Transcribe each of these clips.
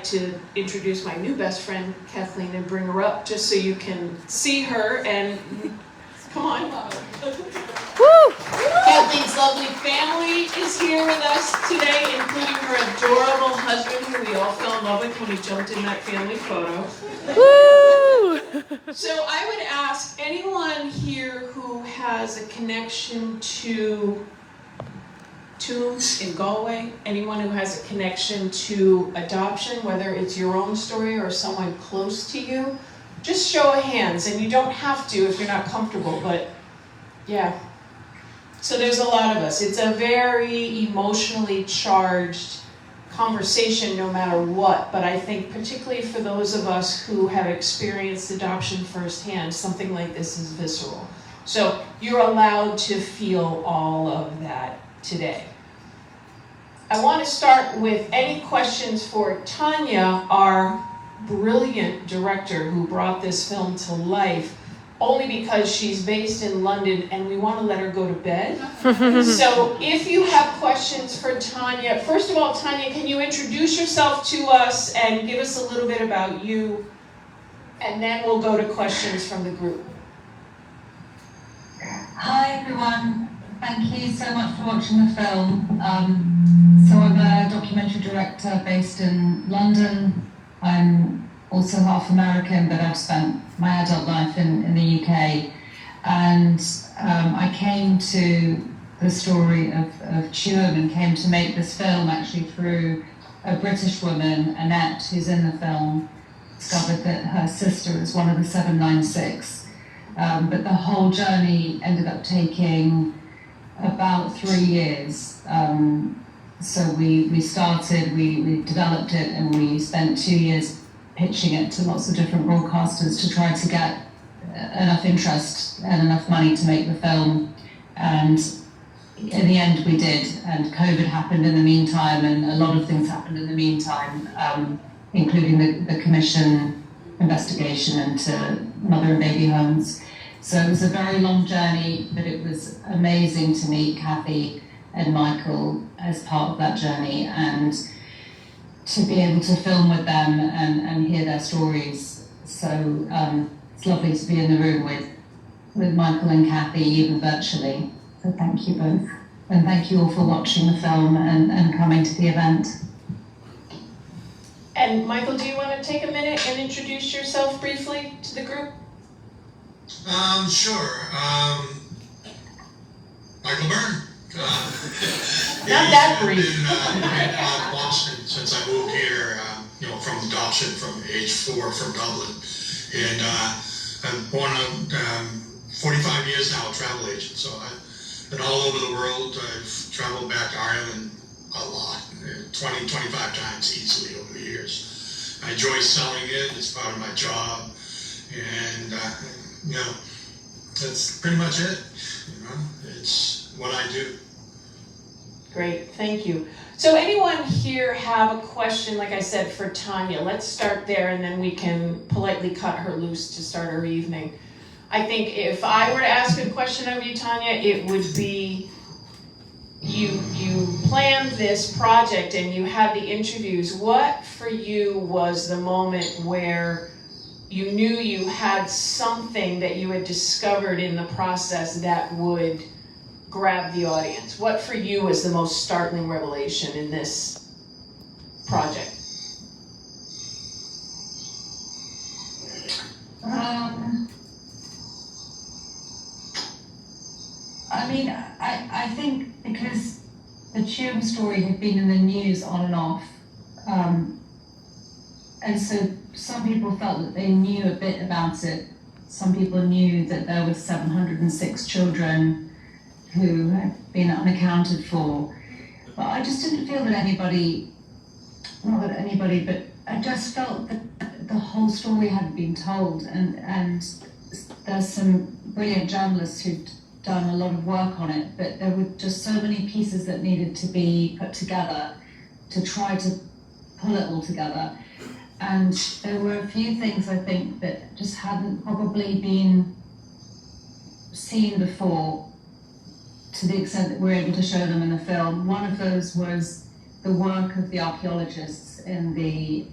to introduce my new best friend, Kathleen, and bring her up just so you can see her and come on. Woo! Kathleen's lovely family is here with us today, including her adorable husband, who we all fell in love with when we jumped in that family photo. Woo! So I would ask anyone here who has a connection to Tombs in Galway, anyone who has a connection to adoption, whether it's your own story or someone close to you, just show of hands, and you don't have to if you're not comfortable, but yeah. So there's a lot of us. It's a very emotionally charged conversation no matter what, but I think particularly for those of us who have experienced adoption firsthand, something like this is visceral. So you're allowed to feel all of that today. I want to start with any questions for Tanya, our brilliant director who brought this film to life, only because she's based in London and we want to let her go to bed. So if you have questions for Tanya, first of all, Tanya, can you introduce yourself to us and give us a little bit about you? And then we'll go to questions from the group. Hi everyone, thank you so much for watching the film. So I'm a documentary director based in London. I'm also half American, but I've spent my adult life in the UK. And I came to the story of Tuam and came to make this film actually through a British woman, Annette, who's in the film, discovered that her sister is one of the 796. But the whole journey ended up taking about 3 years. So we started, we developed it, and we spent 2 years pitching it to lots of different broadcasters to try to get enough interest and enough money to make the film. And in the end we did, and COVID happened in the meantime, and a lot of things happened in the meantime, including the commission investigation into mother and baby homes. So it was a very long journey, but it was amazing to meet Kathy and Michael as part of that journey, and to be able to film with them and hear their stories. So it's lovely to be in the room with Michael and Kathy, even virtually. So thank you both. And thank you all for watching the film and coming to the event. And Michael, do you want to take a minute and introduce yourself briefly to the group? Sure. Michael Byrne. Not that brief. I've been in Boston since I moved here, from adoption from age 4 from Dublin. And I'm born 45 years now, a travel agent. So I've been all over the world. I've traveled back to Ireland a lot, 20, 25 times easily over the years. I enjoy selling it. It's part of my job. And, that's pretty much it. It's what I do. Great, thank you. So anyone here have a question, like I said, for Tanya? Let's start there, and then we can politely cut her loose to start our evening. I think if I were to ask a question of you, Tanya, it would be, you planned this project and you had the interviews. What for you was the moment where you knew you had something that you had discovered in the process that would grab the audience? What for you was the most startling revelation in this project? I think because the Tuam story had been in the news on and off, and so some people felt that they knew a bit about it. Some people knew that there were 706 children who had been unaccounted for. But I just didn't feel that anybody, but I just felt that the whole story hadn't been told. And there's some brilliant journalists who'd done a lot of work on it, but there were just so many pieces that needed to be put together to try to pull it all together. And there were a few things, I think, that just hadn't probably been seen before to the extent that we're able to show them in the film. One of those was the work of the archaeologists in the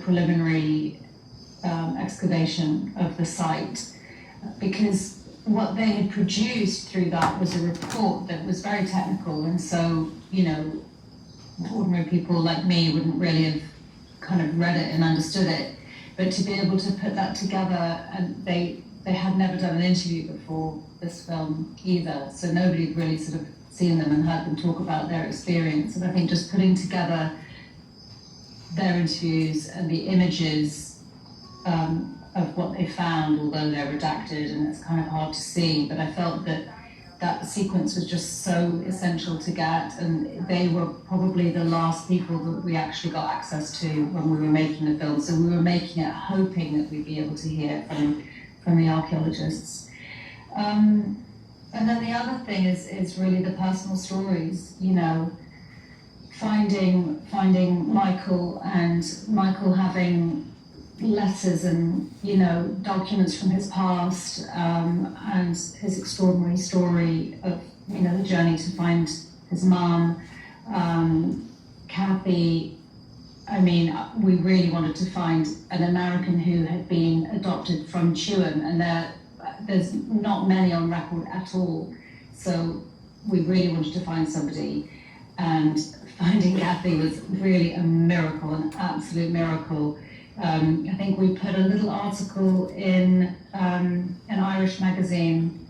preliminary excavation of the site, because what they had produced through that was a report that was very technical, and so, you know, ordinary people like me wouldn't really have kind of read it and understood it. But to be able to put that together, and they had never done an interview before this film either, so nobody had really sort of seen them and heard them talk about their experience. And I think just putting together their interviews and the images of what they found, although they're redacted and it's kind of hard to see, but I felt that that sequence was just so essential to get, and they were probably the last people that we actually got access to when we were making the film. So we were making it hoping that we'd be able to hear from the archaeologists. And then the other thing is really the personal stories, you know, finding Michael, and Michael having letters and, you know, documents from his past, and his extraordinary story of, you know, the journey to find his mum. Kathy, I mean, we really wanted to find an American who had been adopted from Tuam, and there's not many on record at all. So we really wanted to find somebody, and finding Kathy was really a miracle, an absolute miracle. I think we put a little article in an Irish magazine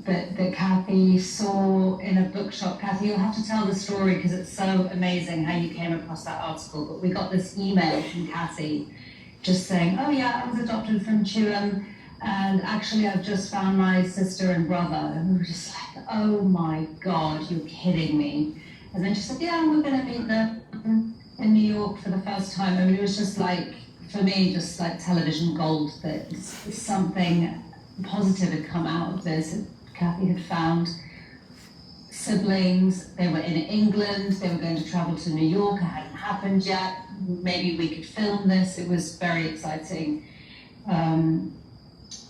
that Kathy saw in a bookshop. Kathy, you'll have to tell the story because it's so amazing how you came across that article. But we got this email from Kathy just saying, oh yeah, I was adopted from Tuam, and actually I've just found my sister and brother. And we were just like, oh my God, you're kidding me. And then she said, yeah, we're going to meet them in New York for the first time. I mean, it was just like, for me, just like television gold, that something positive had come out of this. Kathy had found siblings, they were in England, they were going to travel to New York, it hadn't happened yet, maybe we could film this. It was very exciting. And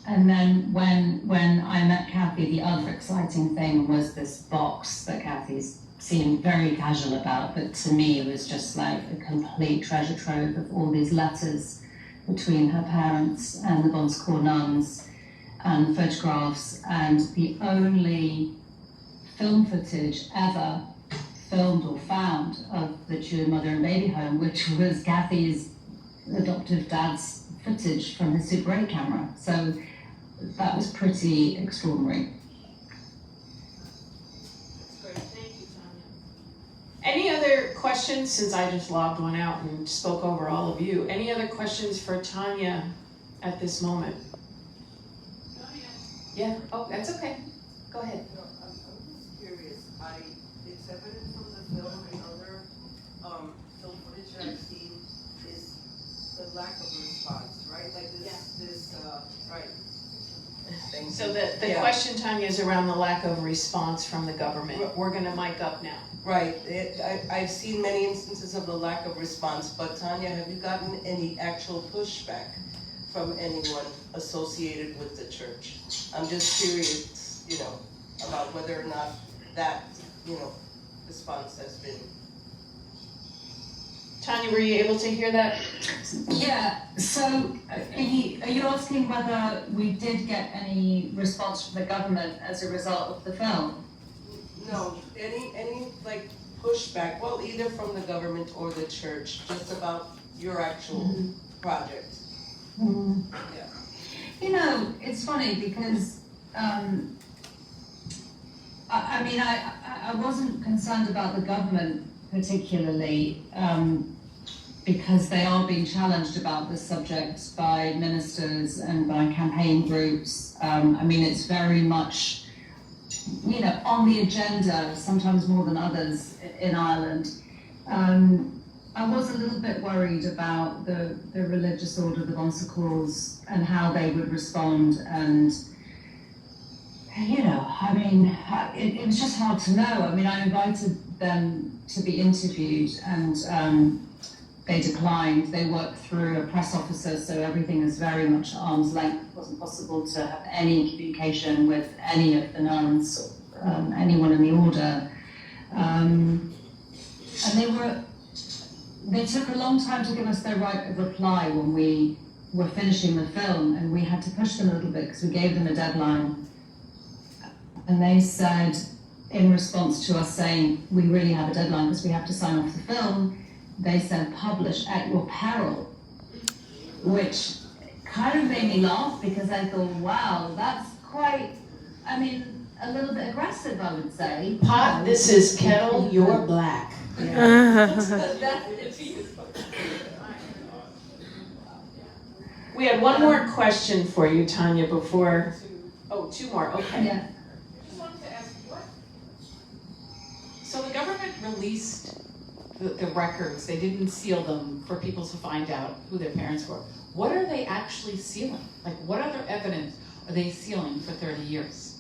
then when I met Kathy, the other exciting thing was this box that Kathy's seemed very casual about, but to me it was just like a complete treasure trove of all these letters between her parents and the Bon Secours nuns, and photographs, and the only film footage ever filmed or found of the Tuam mother and baby home, which was Kathy's adoptive dad's footage from his Super 8 camera. So that was pretty extraordinary. Any other questions, since I just lobbed one out and spoke over all of you? Any other questions for Tanya at this moment? Yeah, oh, that's okay. Go ahead. No, I'm just curious. It's evident from the film and other film footage that I've seen is the lack of response, right? Like this, right. Thing. So the question, Tanya, is around the lack of response from the government. We're gonna mic up now. Right. I've seen many instances of the lack of response, but Tanya, have you gotten any actual pushback from anyone associated with the church? I'm just curious, you know, about whether or not that, you know, response has been. Tanya, were you able to hear that? Yeah, so are you asking whether we did get any response from the government as a result of the film? No, any like pushback, well, either from the government or the church, just about your actual project. Mm. Yeah. You know, it's funny because I mean, I wasn't concerned about the government particularly, because they are being challenged about this subject by ministers and by campaign groups. I mean, it's very much, you know, on the agenda, sometimes more than others in Ireland. I was a little bit worried about the religious order, the Bon Secours, and how they would respond. And, you know, I mean, it was just hard to know. I mean, I invited them to be interviewed, and they declined. They worked through a press officer, so everything is very much at arm's length. It wasn't possible to have any communication with any of the nuns, anyone in the order. And they were they took a long time to give us their right of reply when we were finishing the film, and we had to push them a little bit because we gave them a deadline. And they said, in response to us saying, we really have a deadline because we have to sign off the film, they said, publish at your peril, which kind of made me laugh because I thought, wow, that's quite, I mean, a little bit aggressive, I would say. Pot, this is kettle, you're black. We had one more question for you, Tanya, before, oh, two more, okay. Yeah. Just wanted to ask, so the government released the records, they didn't seal them for people to find out who their parents were. What are they actually sealing? Like, what other evidence are they sealing for 30 years?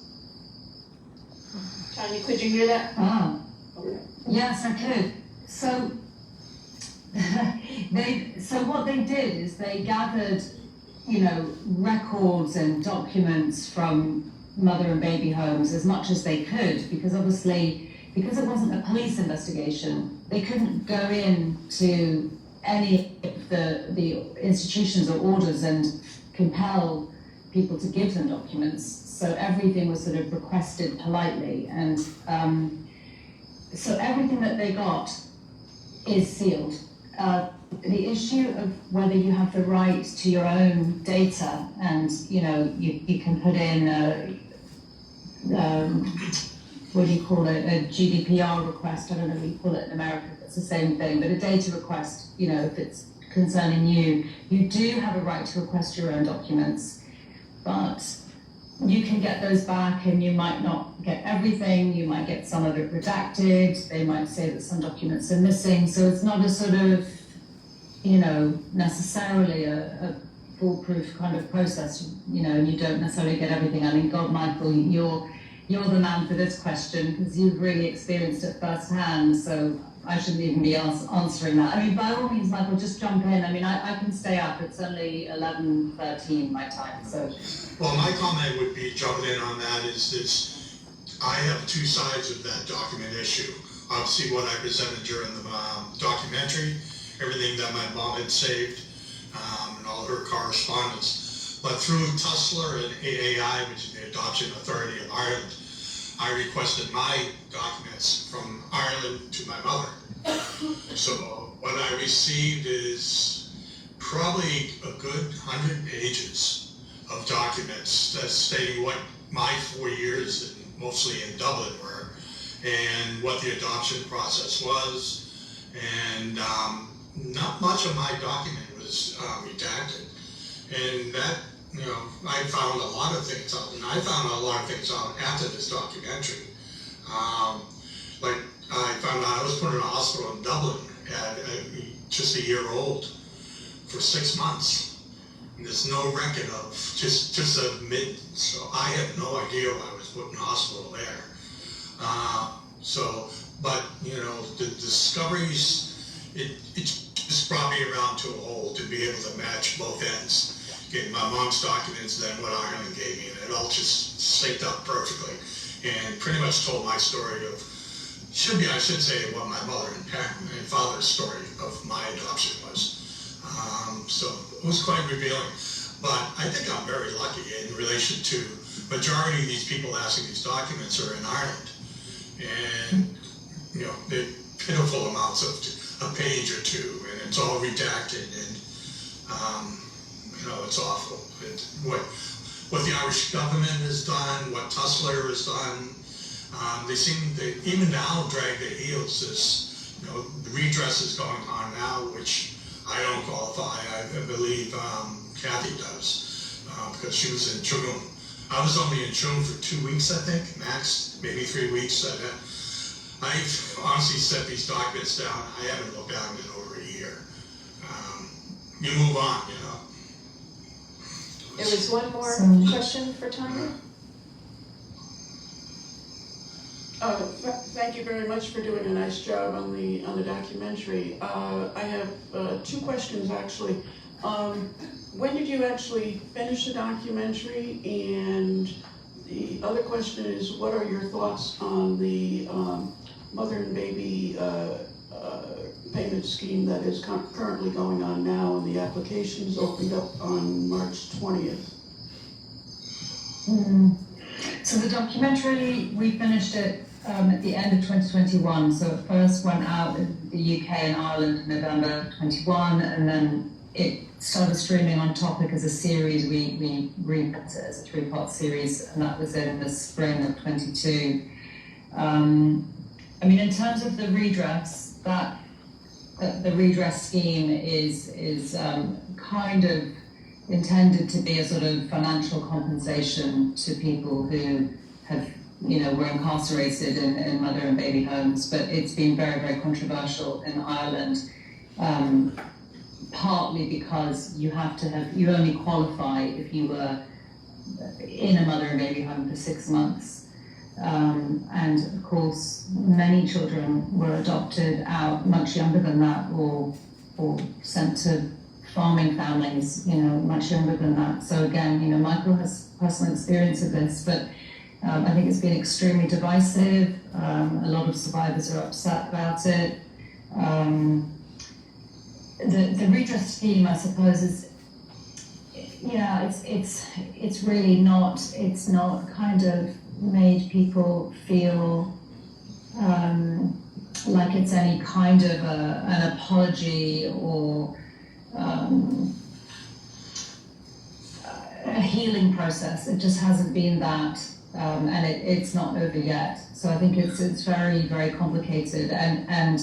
Tanya, could you hear that? Ah, Okay. yes, I could. So, so what they did is they gathered, you know, records and documents from mother and baby homes as much as they could, because obviously, because it wasn't a police investigation, they couldn't go into any of the institutions or orders and compel people to give them documents. So everything was sort of requested politely, and so everything that they got is sealed. The issue of whether you have the right to your own data, and you know, you can put in what do you call it, a GDPR request, I don't know what you call it in America, it's the same thing, but a data request, you know, if it's concerning you, you do have a right to request your own documents, but you can get those back and you might not get everything, you might get some of it redacted, they might say that some documents are missing, so it's not a sort of, you know, necessarily a foolproof kind of process, you know, and you don't necessarily get everything. I mean, God, Michael, you're the man for this question because you've really experienced it firsthand, so I shouldn't even be answering that. I mean, by all means, Michael, just jump in. I mean, I can stay up. It's only 11:13 my time, so. Well, my comment would be, jumping in on that, is I have two sides of that document issue. Obviously, what I presented during the documentary, everything that my mom had saved, and all her correspondence. But through Tussler and AAI, which is the Adoption Authority of Ireland, I requested my documents from Ireland to my mother. So what I received is probably a good 100 pages of documents that's stating what my 4 years, mostly in Dublin, were, and what the adoption process was, and not much of my document was redacted. And that, you know, I found a lot of things out, and I found a lot of things out after this documentary. Like, I found out I was put in a hospital in Dublin at just a year old for 6 months. And there's no record of just admittance, so I have no idea why I was put in a hospital there. But you know, the discoveries, it just brought me around to a whole to be able to match both ends. Getting my mom's documents, then what Ireland gave me, and it all just synced up perfectly. And pretty much told my story of, I should say what my mother and father's story of my adoption was. So it was quite revealing. But I think I'm very lucky in relation to majority of these people asking these documents are in Ireland. And, you know, they're pitiful amounts of a page or two, and it's all redacted, and, you know, it's awful. And what the Irish government has done, what Tussler has done, they seem to even now drag their heels. This, you know, the redress is going on now, which I don't qualify. I believe Kathy does, because she was in Tune. I was only in Tune for 2 weeks, I think, max, maybe 3 weeks. I've honestly set these documents down. I haven't looked at them in over a year. You move on, you know. There was one more question for Tanya. Thank you very much for doing a nice job on the documentary. I have 2 questions actually. When did you actually finish the documentary? And the other question is, what are your thoughts on the mother and baby payment scheme that is currently going on now, and the applications opened up on March 20th. So the documentary, we finished it at the end of 2021. So it first went out in the UK and Ireland in November 21, and then it started streaming on Topic as a series. We rebuilt it as a 3-part series, and that was in the spring of 22. I mean, in terms of the redress, the redress scheme is kind of intended to be a sort of financial compensation to people who have, were incarcerated in mother and baby homes, but it's been very, very controversial in Ireland, partly because you only qualify if you were in a mother and baby home for 6 months. And of course, many children were adopted out much younger than that, or sent to farming families, much younger than that. So again, Michael has personal experience of this, but I think it's been extremely divisive. A lot of survivors are upset about it. The redress scheme, I suppose, is, it's really not. It's not kind of made people feel like it's any kind of an apology or a healing process. It just hasn't been that, and it's not over yet. So I think it's very, very complicated. And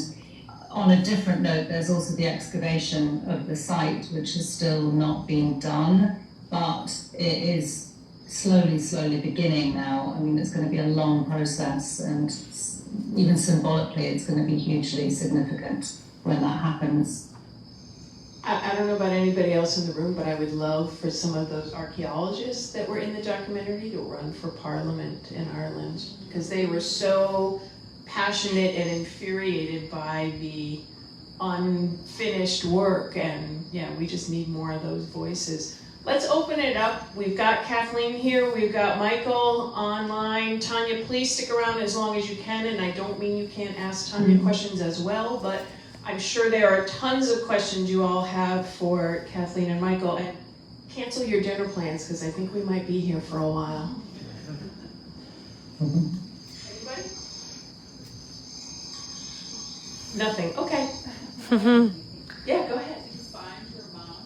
on a different note, there's also the excavation of the site, which has still not been done, but it is slowly beginning now. I mean, it's going to be a long process, and even symbolically, it's going to be hugely significant when that happens. I don't know about anybody else in the room, but I would love for some of those archaeologists that were in the documentary to run for Parliament in Ireland, because they were so passionate and infuriated by the unfinished work, and yeah, we just need more of those voices. Let's open it up. We've got Kathleen here, we've got Michael online. Tanya, please stick around as long as you can, and I don't mean you can't ask Tanya questions as well, but I'm sure there are tons of questions you all have for Kathleen and Michael. And cancel your dinner plans, because I think we might be here for a while. Anybody? Nothing, okay. Yeah, go ahead. Did you find your mom?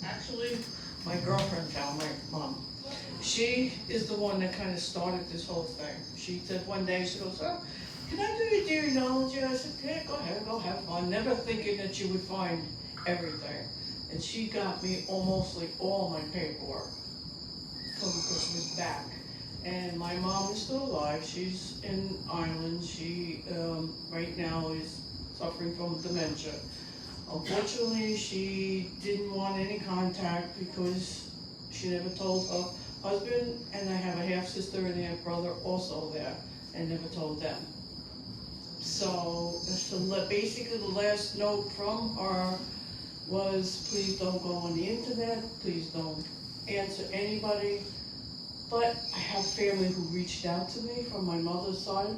Actually, my girlfriend found my mom. She is the one that kind of started this whole thing. She said one day, she goes, "Oh, can I do your genealogy?" I said, "Yeah, go ahead, go have fun." Never thinking that you would find everything. And she got me almost like all my paperwork from Christmas back. And my mom is still alive. She's in Ireland. She right now is suffering from dementia. Unfortunately, she didn't want any contact because she never told her husband, and I have a half-sister and a half-brother also there, and never told them. So basically the last note from her was, please don't go on the internet, please don't answer anybody. But I have family who reached out to me from my mother's side,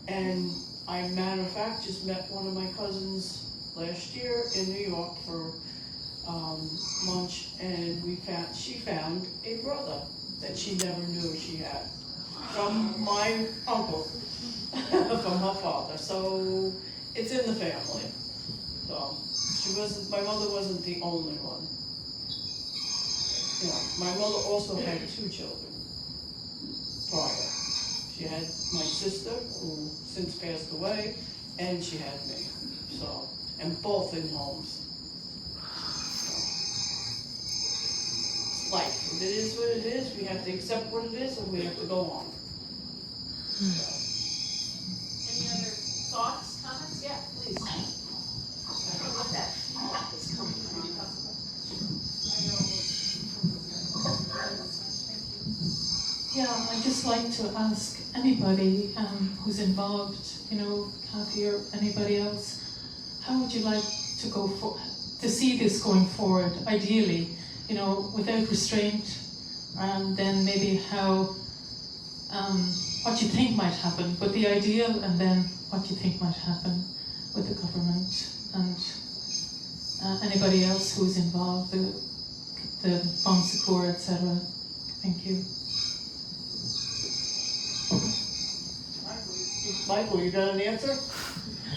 and I, matter of fact, just met one of my cousins last year in New York for lunch, and she found a brother that she never knew she had from my uncle, from her father. So it's in the family. So my mother wasn't the only one. Yeah, my mother also had 2 children prior. She had my sister, who since passed away, and she had me. So, and both in homes. It's life. If it is what it is, we have to accept what it is, and we have to go on. So. Any other thoughts, comments? Yeah, please. Look at that. It's coming. Yeah, I'd just like to ask anybody who's involved, Kathy or anybody else, how would you like to see this going forward, ideally, without restraint, and then maybe how, what you think might happen, but the ideal, and then what you think might happen with the government and anybody else who's involved, the Bon Secours, etc. Thank you. Michael, you got an answer?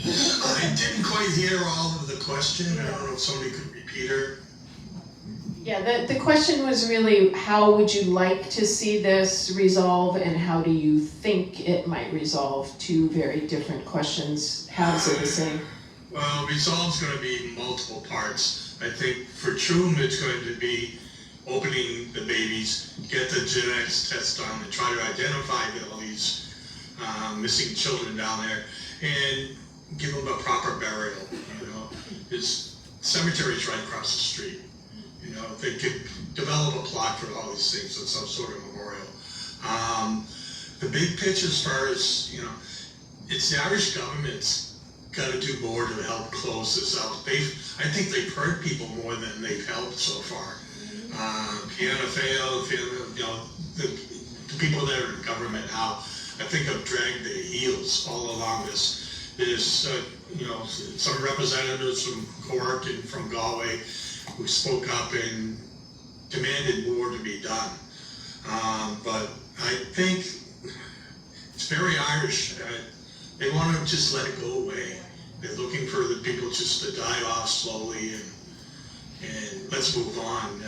I didn't quite hear all of the question. I don't know if somebody could repeat her. Yeah, the question was really, how would you like to see this resolve, and how do you think it might resolve? Two very different questions. How's it the same? Well, resolve's going to be multiple parts. I think for Troom, it's going to be opening the babies, get the genetics test done, and try to identify all these missing children down there, and give them a proper burial. You know, it's cemetery's right across the street. You know, they could develop a plot for all these things and some sort of memorial. The big pitch, as far as, you know, it's the Irish government's got to do more to help close this out. I think they've hurt people more than they've helped so far. Fianna Fáil, you know, the people that are in government now, I think have dragged their heels all along this. There's, you know, some representatives from Cork and from Galway who spoke up and demanded more to be done. But I think it's very Irish. They want to just let it go away. They're looking for the people just to die off slowly and let's move on.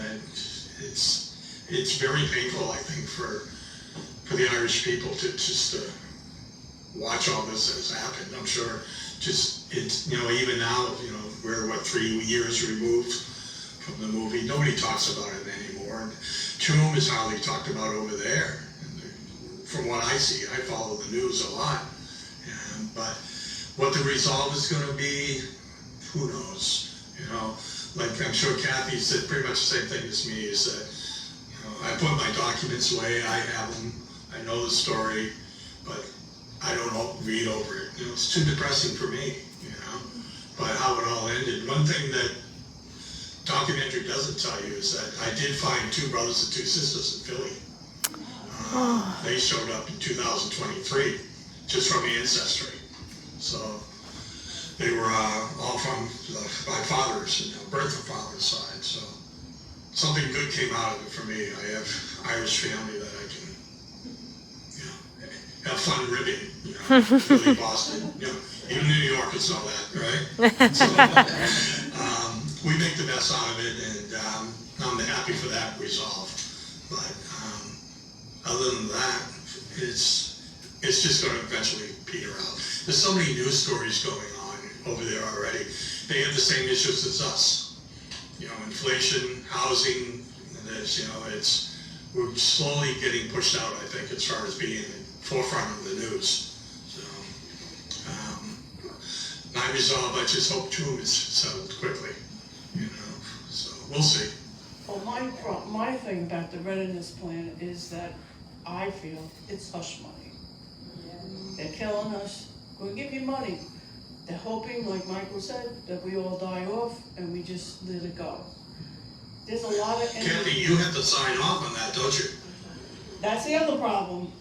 It's very painful, I think, for the Irish people to just watch all this that has happened. I'm sure it's, you know, even now, you know, we're 3 years removed from the movie. Nobody talks about it anymore. Troom is hardly talked about over there. From what I see, I follow the news a lot. But what the resolve is going to be, who knows? You know, like I'm sure Kathy said pretty much the same thing as me, is that, you know, I put my documents away, I have them, I know the story, but I don't read over it. You know, it's too depressing for me, you know, but how it all ended. One thing that documentary doesn't tell you is that I did find 2 brothers and 2 sisters in Philly. They showed up in 2023, just from Ancestry. So they were all from my father's, you know, birth of father's side. So something good came out of it for me. I have Irish family that I can, you know, have fun ribbing. You know, Philly, Boston, you know, even New Yorkers know that, right? So we make the best out of it, and I'm happy for that resolve. But other than that, it's just going to eventually peter out. There's so many news stories going on over there already. They have the same issues as us. You know, inflation, housing, and this, you know, we're slowly getting pushed out, I think, as far as being in the forefront of the news. So, my resolve, I just hope Troom is settled quickly, you know, so we'll see. Well, my thing about the readiness plan is that I feel it's hush money. They're killing us. We'll give you money. They're hoping, like Michael said, that we all die off and we just let it go. There's a lot of Kathy, you have to sign off on that, don't you? That's the other problem.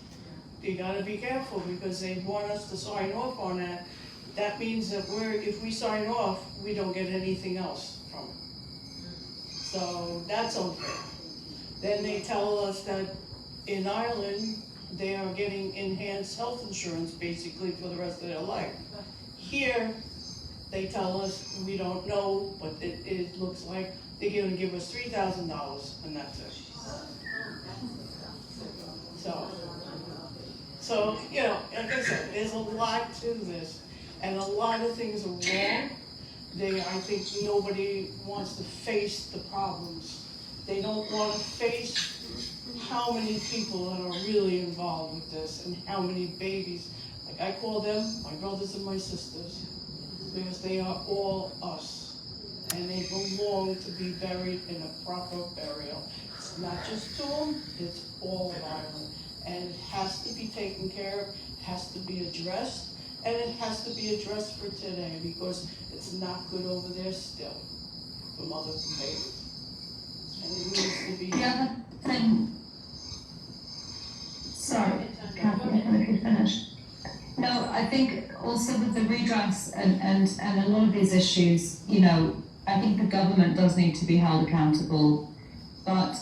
You gotta be careful because they want us to sign off on that. That means that if we sign off, we don't get anything else from it. So that's unfair. Then they tell us that in Ireland, they are getting enhanced health insurance basically for the rest of their life. Here, they tell us we don't know, but it looks like they're gonna give us $3,000 and that's it. So, you know, like I said, there's a lot to this, and a lot of things are wrong. I think nobody wants to face the problems. They don't want to face how many people are really involved with this and how many babies. Like I call them my brothers and my sisters because they are all us and they belong to be buried in a proper burial. It's not just to them, it's all of Ireland. And it has to be taken care of, it has to be addressed, and it has to be addressed for today because it's not good over there still for mothers and babies. And it needs to be. The other thing, sorry, Catherine, if you finish. No, I think also with the redress and a lot of these issues, you know, I think the government does need to be held accountable. But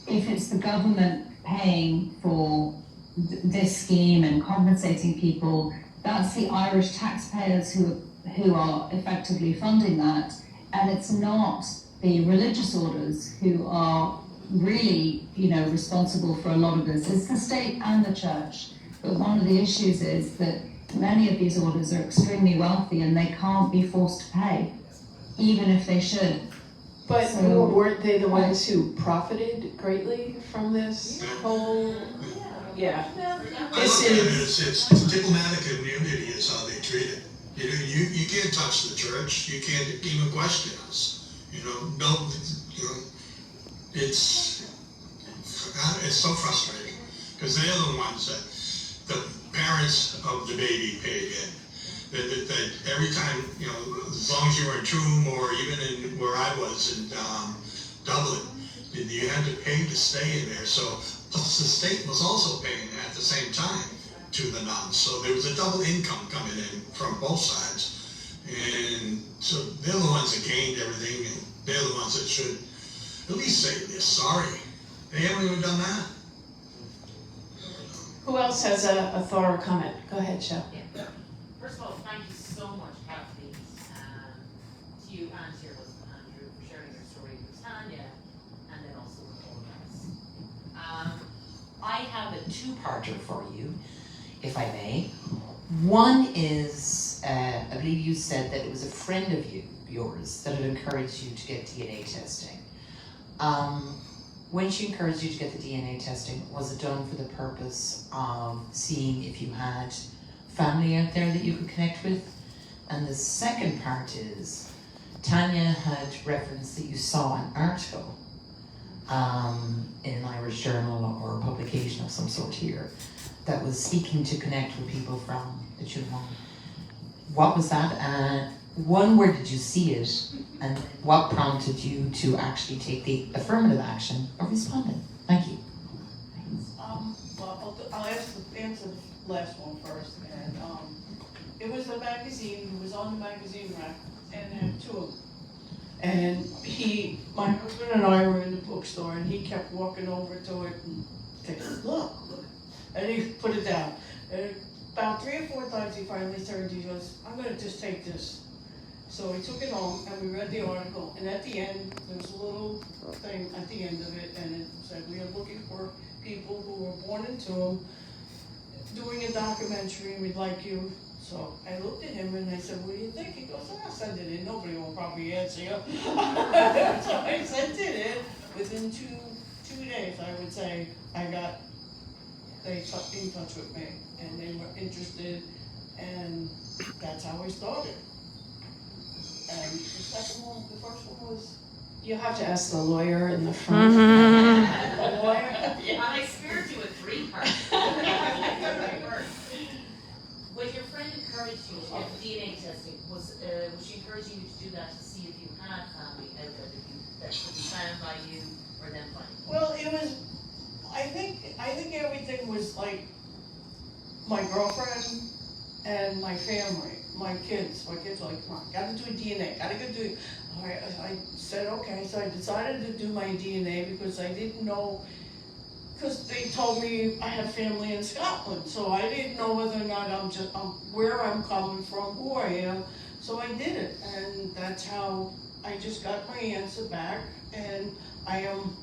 if it's the government paying for this scheme and compensating people, that's the Irish taxpayers who are effectively funding that, and it's not the religious orders who are really, you know, responsible for a lot of this. It's the state and the church. But one of the issues is that many of these orders are extremely wealthy and they can't be forced to pay, even if they should. But So- weren't they the ones who profited greatly from this whole, yeah. I This look at it is, as it's diplomatic immunity is how they treat it. You know, you can't touch the church, you can't even question us. You know, no, you know, it's so frustrating because they're the ones that the parents of the baby paid in. That every time, you know, as long as you were in Troom or even in where I was in Dublin, you had to pay to stay in there. So plus the state was also paying at the same time to the nuns. So there was a double income coming in from both sides. And so they're the ones that gained everything, and they're the ones that should at least say they're sorry. They haven't even done that. who else has a thought or comment? Go ahead, Joe. Yeah. First of all, thank you so much, Kathleen, to you and to your husband Andrew for sharing your story with Tanya, and then also with all of us. I have a two-parter for you, if I may. One is, I believe you said that it was a friend of yours that had encouraged you to get DNA testing. When she encouraged you to get the DNA testing, was it done for the purpose of seeing if you had family out there that you could connect with? And the second part is, Tanya had referenced that you saw an article in an Irish journal or a publication of some sort here that was seeking to connect with people from the Tuam home. What was that? One, where did you see it? And what prompted you to actually take the affirmative action of responding? Thank you. Well, I'll answer the last one first. And it was a magazine. It was on the magazine rack, and it had two of them. And my husband and I were in the bookstore, and he kept walking over to it and saying, look, and he put it down. And about 3 or 4 times he finally turned, he goes, I'm gonna just take this. So we took it home and we read the article, and at the end, there was a little thing at the end of it, and it said, we are looking for people who were born in Tuam, doing a documentary, and we'd like you. So I looked at him and I said, what do you think? He goes, I'll send it in, nobody will probably answer you. So I sent it in. Within two days, I would say, they got in touch with me, and they were interested, and that's how we started. And the first one was You'll have to ask the lawyer in the front. a lawyer. I spared you a 3-part. When your friend encouraged you to get DNA testing, was she encouraging you to do that to see if you had family out there that could be found by you or them by you? Well, it was, I think everything was like my girlfriend and my family, my kids were like, come on, gotta do a DNA, gotta go do it. I said, okay, so I decided to do my DNA because I didn't know, because they told me I have family in Scotland, so I didn't know whether or not where I'm coming from, who I am, so I did it, and that's how I just got my answer back, and I am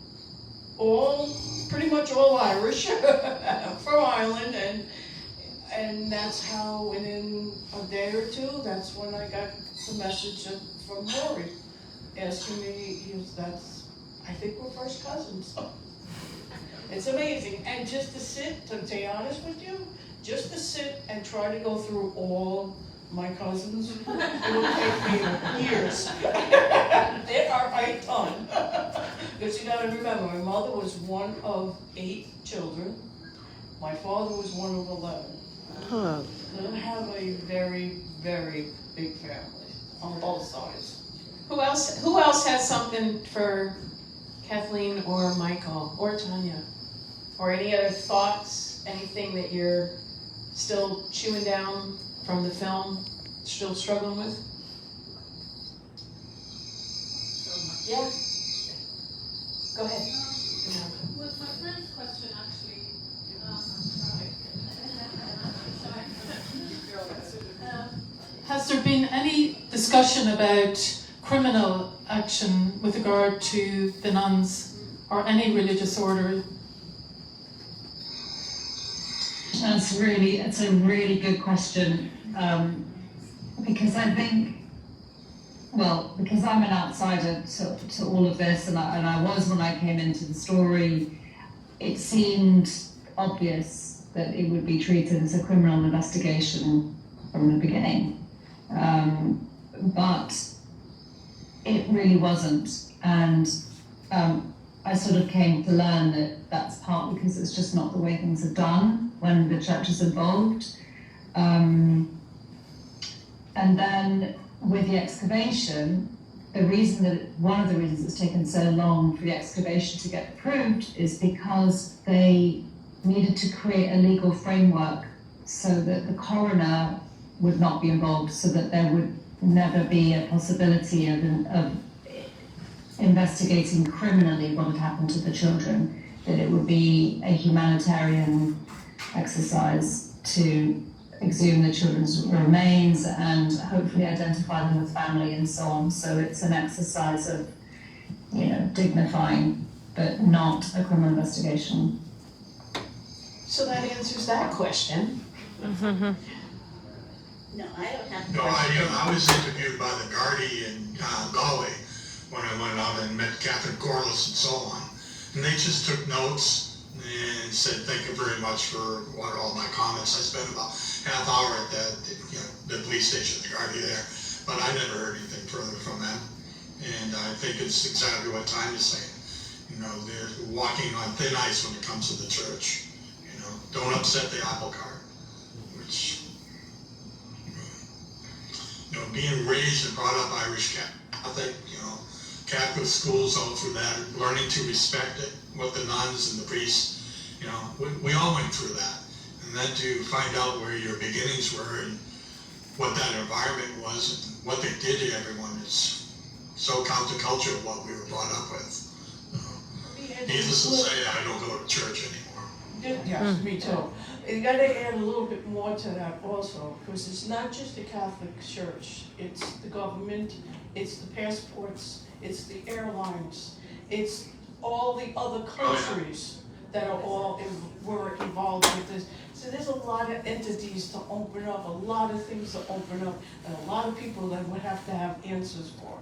pretty much all Irish from Ireland, and that's how within a day or two, that's when I got the message from Rory asking me, I think we're first cousins. It's amazing, and just to sit, to be honest with you, just to sit and try to go through all my cousins, it will take me years. There are a ton. Because you gotta remember, my mother was one of 8 children. My father was one of 11. I have a very, very big family on both sides. Who else has something for Kathleen or Michael or Tanya? Or any other thoughts, anything that you're Still chewing down from the film? Still struggling with? Yeah. Go ahead. With my friend's question, actually, has there been any discussion about criminal action with regard to the nuns or any religious order? It's a really good question, because I think, well, because I'm an outsider to all of this, and I was when I came into the story, it seemed obvious that it would be treated as a criminal investigation from the beginning. But it really wasn't, and I sort of came to learn that that's partly because it's just not the way things are done when the church is involved. And then with the excavation, one of the reasons it's taken so long for the excavation to get approved is because they needed to create a legal framework so that the coroner would not be involved, so that there would never be a possibility of investigating criminally what had happened to the children, that it would be a humanitarian exercise to exhume the children's remains and hopefully identify them with family and so on. So it's an exercise of, dignifying, but not a criminal investigation. So that answers that question. No, I don't have. No, I was interviewed by the Gardaí in Galway when I went out and met Catherine Corliss and so on. And they just took notes and said, thank you very much for all my comments. I spent about half hour at the police station, the Gardaí there, but I never heard anything further from them. And I think it's exactly what Tanya is saying. They're walking on thin ice when it comes to the church. Don't upset the apple cart, which, being raised and brought up Irish Catholic, Catholic schools all through that, learning to respect it, what the nuns and the priests, we all went through that. And then to find out where your beginnings were and what that environment was and what they did to everyone is so counterculture of what we were brought up with. Needless to say, I don't go to church anymore. Yes, me too. You gotta add a little bit more to that also, because it's not just the Catholic Church, it's the government, it's the passports, it's the airlines, it's all the other countries that are were involved with this. So there's a lot of entities to open up, a lot of things to open up, and a lot of people that would have to have answers for.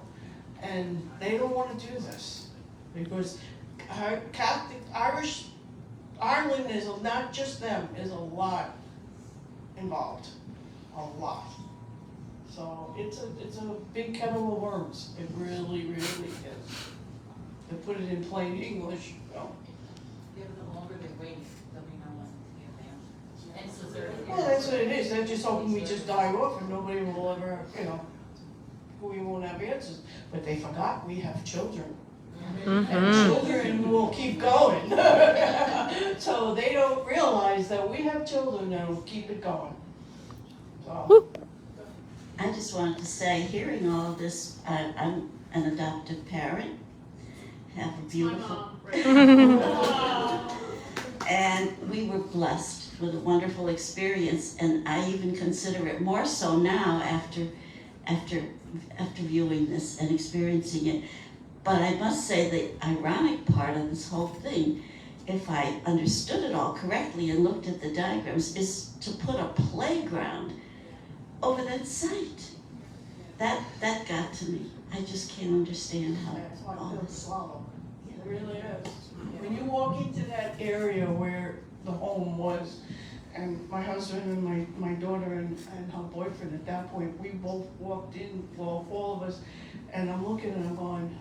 And they don't wanna do this, because Ireland is not just them, is a lot involved, a lot. So it's a big kettle of worms, it really, really is. To put it in plain English, The longer they wait, the more one to get them. And so they're. well, that's what it is, they're just hoping we just die off and nobody will ever, we won't have answers. But they forgot we have children. And children will keep going. So they don't realize that we have children that will keep it going. So. I just wanted to say, hearing all of this, I'm an adoptive parent, have a beautiful. And we were blessed with a wonderful experience, and I even consider it more so now after viewing this and experiencing it. But I must say the ironic part of this whole thing, if I understood it all correctly and looked at the diagrams, is to put a playground over that site. That got to me. I just can't understand how That's hard all to this. swallow. It really is. When you walk into that area where the home was, and my husband and my daughter and her boyfriend at that point, we both walked in, well, all of us, and I'm looking and I'm going,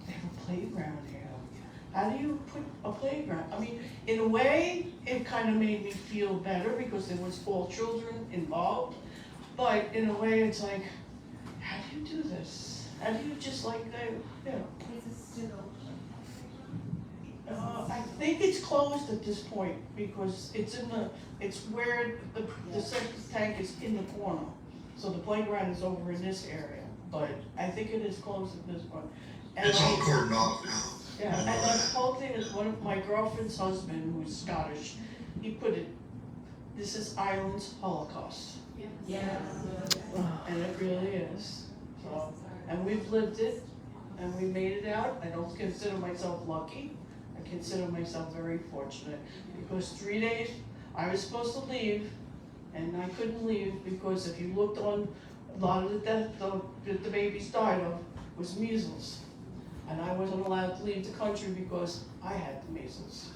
they have a playground here. How do you put a playground? I mean, in a way, it kind of made me feel better because there was all children involved. But in a way, it's like, how do you do this? How do you just I think it's closed at this point because it's where the septic tank is in the corner. So the playground is over in this area, but I think it is closed at this point. And It's all cordoned off now. yeah, and the whole thing is one of my girlfriend's husband, who's Scottish, he put it, this is Ireland's Holocaust. And it really is. So, and we've lived it, and we made it out. I don't consider myself lucky. I consider myself very fortunate because 3 days I was supposed to leave, and I couldn't leave because if you looked on a lot of the death that the babies died of was measles, and I wasn't allowed to leave the country because I had the measles.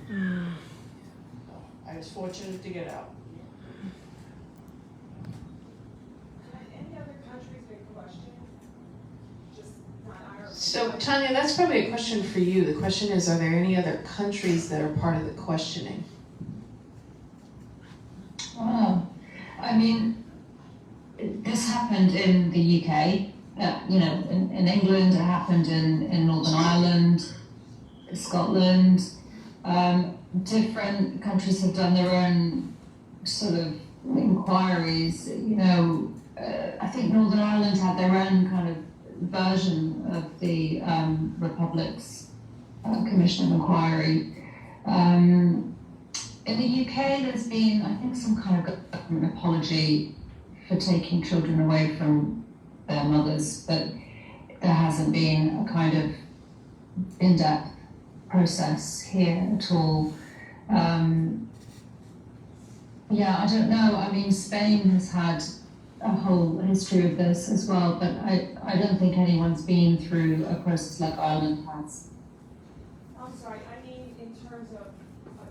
So, I was fortunate to get out. Any other countries been questioned? Just not Ireland? So Tanya, that's probably a question for you. The question is, are there any other countries that are part of the questioning? Oh, I mean, this happened in the UK, you know, in England, it happened in Northern Ireland, Scotland. Different countries have done their own sort of inquiries. You know, I think Northern Ireland had their own kind of version of the Republic's Commission of Inquiry. In the UK, there's been, I think, some kind of government apology for taking children away from their mothers, but there hasn't been a kind of in-depth process here at all. Yeah, I don't know. I mean, Spain has had a whole history of this as well, but I don't think anyone's been through a process like Ireland has. I'm sorry, I mean in terms of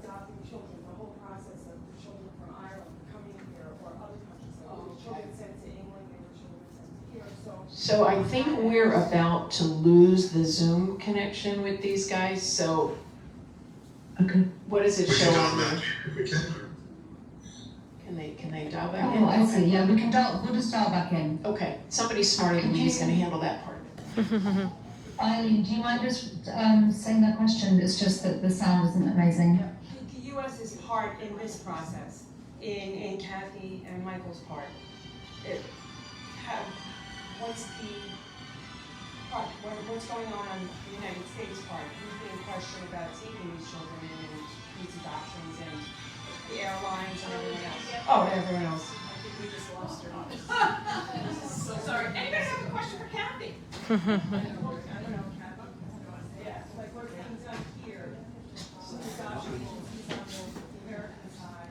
adopting children, the whole process of the children from Ireland coming here or other countries. So the children sent to England, they were children sent here, so. So I think we're about to lose the Zoom connection with these guys, so. Okay. What does it We show can on dial there? back in if we can. Can they dial back in? Oh, I see. Okay. Yeah, we'll just dial back in. Okay, somebody smarter than me is gonna handle that part. Eileen, do you mind just saying that question? It's just that the sound isn't amazing. The US is part in this process, in Kathy and Michael's part. What's going on the United States part? Who's being questioned about taking these children and these adoptions and the airlines and everyone else? Oh, everyone else. I think we just lost her. Sorry, anybody have a question for Kathy? I don't know, Kathy. Yeah, like what's being done here, so the adoption agencies on the American side,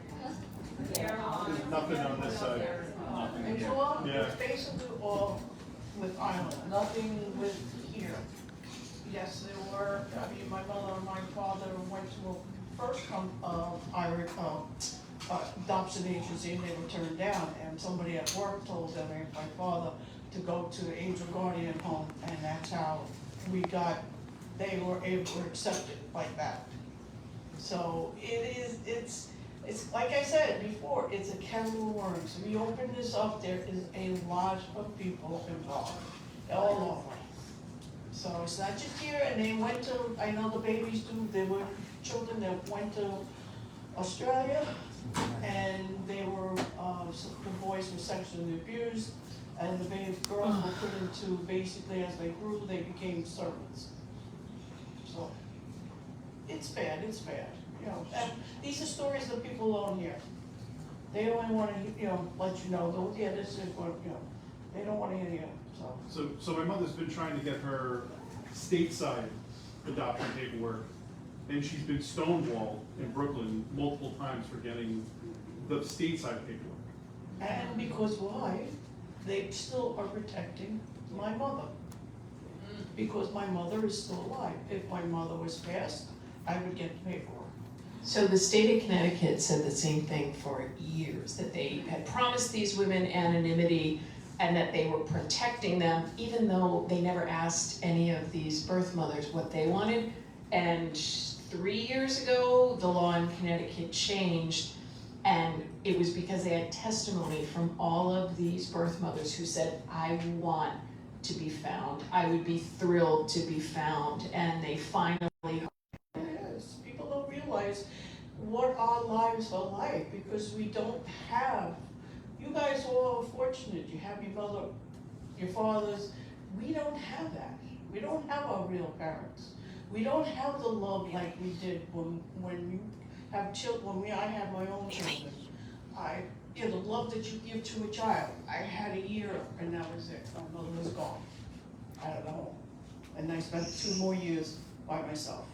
the airlines. Nothing on this side. Nothing It's here. all, Yeah. it's basically all with Ireland, nothing with here. Yes, there were, I mean, my mother and my father went to a first Irish adoption agency and they were turned down. And somebody at work told them, and my father, to go to the Angel Guardian Home, and that's how they were able to accept it like that. So it's like I said before, it's a can of worms. We open this up, there is a lot of people involved, all over. So it's not just here, and they went to, I know the babies do, there were children that went to Australia, and they were, the boys were sexually abused, and the girls were put into, basically as they grew, they became servants. So, it's bad, you know, and these are stories that people don't hear. They only wanna, let you know, oh, yeah, this is what, they don't wanna hear you, so. So my mother's been trying to get her stateside adoption paperwork, and she's been stonewalled in Brooklyn multiple times for getting the stateside paperwork. And because why? They still are protecting my mother. Because my mother is still alive. If my mother was passed, I would get the paperwork. So the state of Connecticut said the same thing for years, that they had promised these women anonymity and that they were protecting them, even though they never asked any of these birth mothers what they wanted. And 3 years ago, the law in Connecticut changed, and it was because they had testimony from all of these birth mothers who said, I want to be found. I would be thrilled to be found. And they finally realize what our lives are like, because we don't have, you guys all are fortunate, you have your mother, your fathers, we don't have that. We don't have our real parents. We don't have the love like we did when you have children, I had my own children. The love that you give to a child, I had a year and that was it, my mother was gone, out of the home. And I spent 2 more years by myself.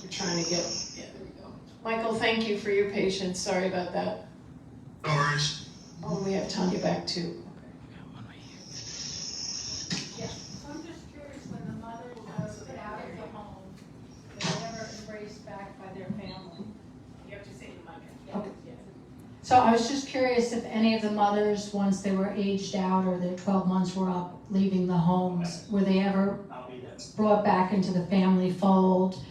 We're trying to get, yeah, there we go. Michael, thank you for your patience, sorry about that. No worries. Oh, we have Tanya back too. Yeah, so I'm just curious, when the mother was put out of the home, were they ever embraced back by their family? You have to say the mother. Yeah. Okay. So I was just curious if any of the mothers, once they were aged out or their 12 months were up, leaving the homes, were they ever brought back into the family fold?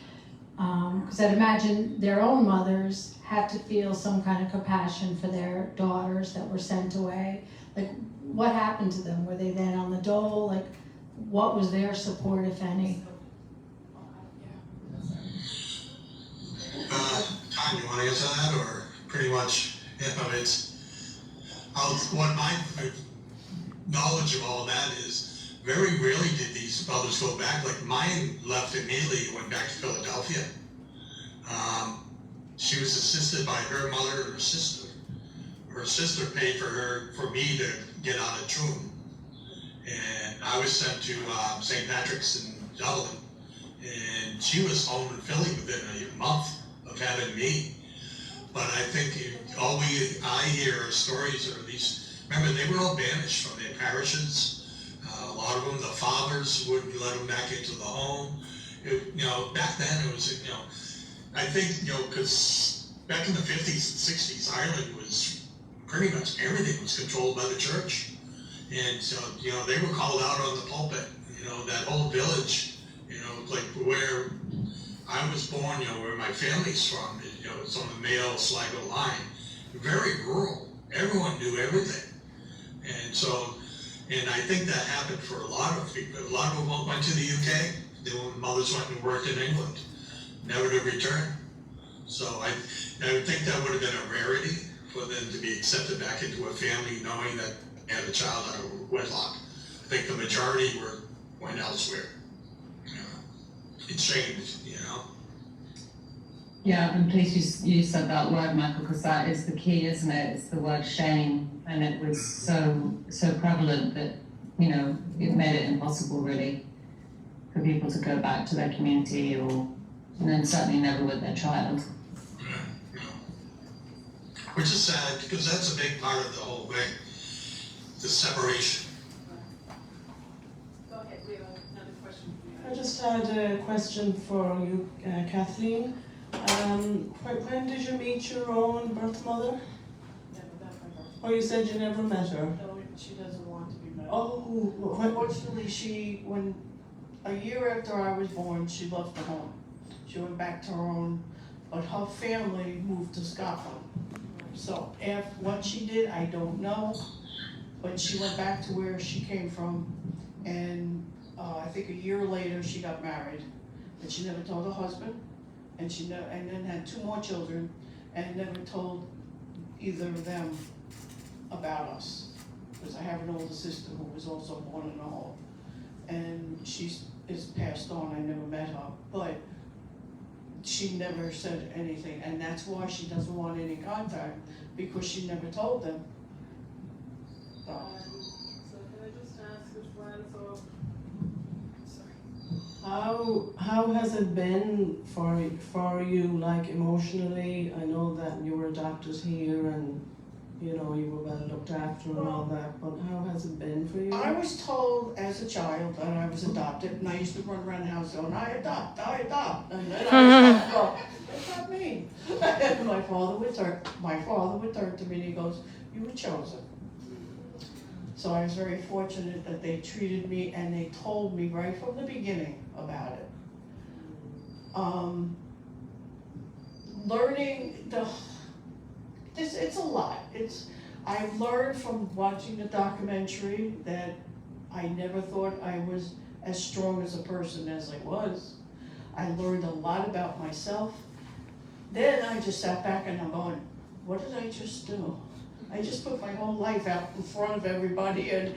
Because I'd imagine their own mothers had to feel some kind of compassion for their daughters that were sent away. Like, what happened to them? Were they then on the dole? Like, what was their support, if any? Tom, you want to answer that, or pretty much, what my knowledge of all that is, very rarely did these brothers go back. Like mine left immediately and went back to Philadelphia. She was assisted by her mother and her sister. Her sister paid for me to get out of Troon. And I was sent to St. Patrick's in Dublin. And she was home in Philly within a month of having me. But I think I hear are stories of these, remember they were all banished from their parishes. A lot of them, the fathers wouldn't let them back into the home. Back then it was, I think, because back in the 50s and 60s, Ireland was pretty much everything was controlled by the church. And so, they were called out on the pulpit, that whole village, like where I was born, where my family's from, it's on the Mayo Sligo line, very rural. Everyone knew everything. And so, and I think that happened for a lot of people. A lot of them went to the UK. Their mothers went and worked in England, never to return. So I would think that would have been a rarity for them to be accepted back into a family knowing that they had a child out of wedlock. I think the majority went elsewhere. It changed, Yeah, I'm pleased you said that word, Michael, because that is the key, isn't it? It's the word shame, and it was so prevalent that, it made it impossible, really, for people to go back to their community and then certainly never with their child. Which is sad, because that's a big part of the whole thing, the separation. Go ahead, we have another question for you. I just had a question for you, Kathleen. When did you meet your own birth mother? Never met my mother. Oh, you said you never met her. No, she doesn't want to be met. Oh, Unfortunately, when a year after I was born, she left the home. She went back to her own, but her family moved to Scotland. So what she did, I don't know, but she went back to where she came from, and I think a year later she got married, and she never told her husband, and then had 2 more children, and never told either of them about us, because I have an older sister who was also born in a home, and she is passed on. I never met her, but she never said anything, and that's why she doesn't want any contact, because she never told them. So can I just ask as well, how has it been for you, like emotionally? I know that you were adopted here and you were well looked after and all that, but how has it been for you? I was told as a child that I was adopted, and I used to run around the house going, I adopt, and then I was go, that's not me. And my father would turn to me and he goes, you were chosen. So I was very fortunate that they treated me and they told me right from the beginning about it. Learning it's a lot. I've learned from watching the documentary that I never thought I was as strong as a person as I was. I learned a lot about myself. Then I just sat back and I'm going, what did I just do? I just put my whole life out in front of everybody, and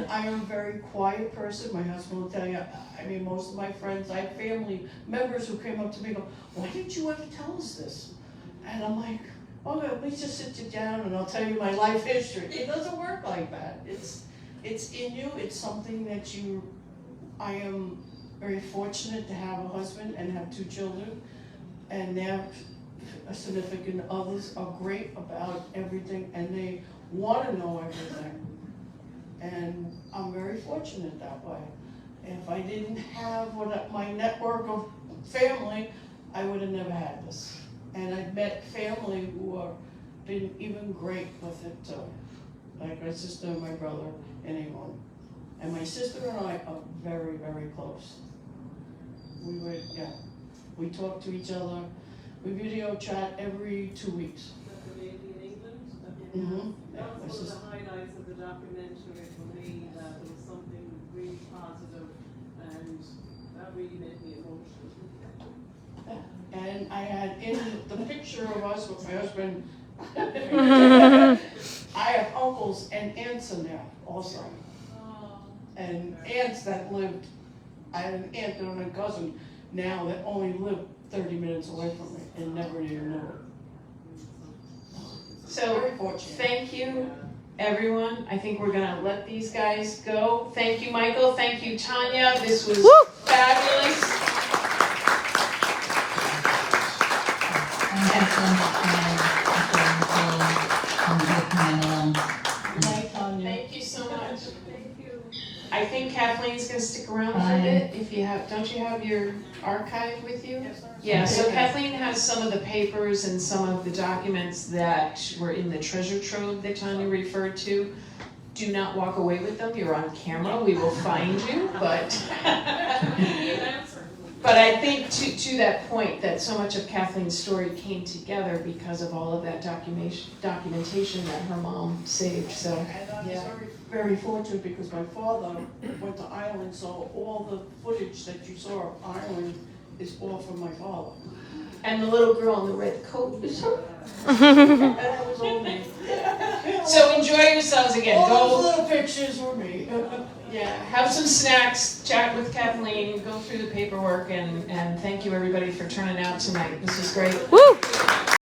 I am a very quiet person. My husband will tell you, I mean, most of my friends, I have family members who came up to me and go, why didn't you ever tell us this? And I'm like, oh, let me just sit you down and I'll tell you my life history. It doesn't work like that. It's in you, it's something that I am very fortunate to have a husband and have 2 children, and their significant others are great about everything, and they want to know everything. And I'm very fortunate that way. If I didn't have my network of family, I would have never had this. And I've met family who have been even great with it too. Like my sister and my brother and Avon. And my sister and I are very, very close. We talk to each other. We video chat every 2 weeks. The lady in England? Mm-hmm. That was one of the highlights of the documentary for me, that it was something really positive, and that really made me emotional. And I had in the picture of us with my husband, I have uncles and aunts in there also. And aunts that lived, I had an aunt and a cousin now that only lived 30 minutes away from me and never even knew it. So, Very fortunate. thank you, everyone. I think we're gonna let these guys go. Thank you, Michael. Thank you, Tanya. This was fabulous. Thank you so much. I think Kathleen's gonna stick around for a bit. If you have, don't you have your archive with you? Yeah, so Kathleen has some of the papers and some of the documents that were in the treasure trove that Tanya referred to. Do not walk away with them. You're on camera. We will find you, but but I think to that point that so much of Kathleen's story came together because of all of that documentation that her mom saved. So And I'm yeah. very fortunate because my father went to Ireland, so all the footage that you saw of Ireland is all from my father. And the little girl in the red coat was her. That was all me. So enjoy yourselves again. All those Go, little pictures were me. yeah, have some snacks, chat with Kathleen, go through the paperwork, and thank you everybody for turning out tonight. This was great. Woo!